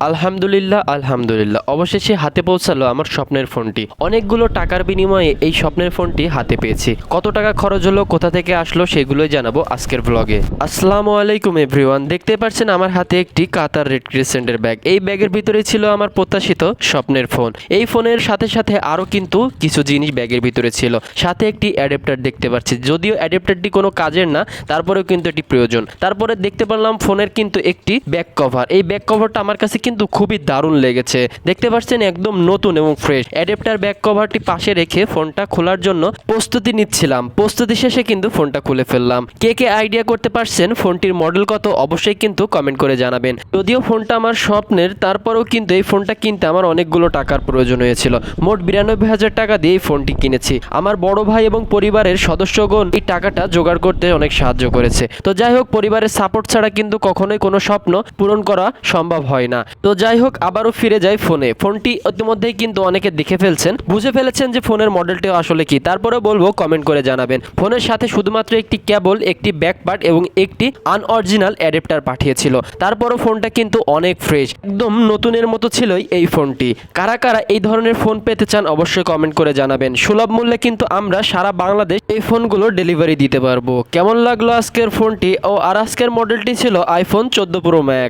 আলহামদুলিল্লাহ আলহামদুলিল্লাহ অবশেষে হাতে পৌঁছালো আমার স্বপ্নের ফোনটি। অনেকগুলো টাকার বিনিময়ে এই স্বপ্নের ফোনটি হাতে পেয়েছি। কত টাকা খরচ হলো, কোথা থেকে আসলো, সেগুলোই জানাবো আজকের ব্লগে। আসসালামু আলাইকুম এভরিওয়ান, দেখতে পাচ্ছেন আমার হাতে একটি কাতার রেড ক্রিসেন্টের ব্যাগ। এই ব্যাগের ভিতরে ছিল আমার প্রত্যাশিত স্বপ্নের ফোন। এই ফোনের সাথে সাথে আরও কিন্তু কিছু জিনিস ব্যাগের ভিতরে ছিল। সাথে একটি অ্যাডাপ্টার দেখতে পাচ্ছি, যদিও অ্যাডাপ্টারটি কোনো কাজের না, তারপরেও কিন্তু এটি প্রয়োজন। তারপরে দেখতে পারলাম ফোনের কিন্তু একটি ব্যাক কভার। এই ব্যাক কভারটা আমার কাছে কিন্তু খুবই দারুণ লেগেছে। দেখতে পাচ্ছেন একদম নতুন এবং ফ্রেশ। অ্যাডাপ্টার ব্যাক কভারটি পাশে রেখে ফোনটা খোলার জন্য প্রস্তুতি নিচ্ছিলাম। প্রস্তুতি শেষে কিন্তু ফোনটা খুলে ফেললাম। কে কে আইডিয়া করতে পারছেন ফোনটির মডেল কত, অবশ্যই কিন্তু কমেন্ট করে জানাবেন। যদিও ফোনটা আমার স্বপ্নের, তারপরেও কিন্তু এই ফোনটা কিনতে আমার অনেকগুলো টাকার প্রয়োজন হয়েছিল। মোট 92,000 টাকা দিয়ে এই ফোনটি কিনেছি। আমার বড় ভাই এবং পরিবারের সদস্যগণ এই টাকাটা জোগাড় করতে অনেক সাহায্য করেছে। তো যাই হোক, পরিবারের সাপোর্ট ছাড়া কিন্তু কখনোই কোনো স্বপ্ন পূরণ করা সম্ভব হয় না। তো যাই হোক, আবারও ফিরে যাই ফোনে। ফোনটি ইতিমধ্যেই কিন্তু অনেকে দেখে ফেলছেন, বুঝে ফেলেছেন যে ফোনের মডেলটি আসলে কি। তারপরে বলবো কমেন্ট করে জানাবেন। ফোনের সাথে শুধুমাত্র একটি কেবল, একটি ব্যাক পার্ট এবং একটি আনঅরিজিনাল অ্যাডাপ্টার পাঠিয়েছিল। তারপরও ফোনটা কিন্তু অনেক ফ্রেশ, একদম নতুনের মতো ছিলই এই ফোনটি। কারা কারা এই ধরনের ফোন পেতে চান অবশ্যই কমেন্ট করে জানাবেন। সুলভ মূল্যে কিন্তু আমরা সারা বাংলাদেশ এই ফোনগুলো ডেলিভারি দিতে পারবো। কেমন লাগলো আজকের ফোনটি? আর আজকের মডেলটি ছিল আইফোন 14 প্রো ম্যাক্স।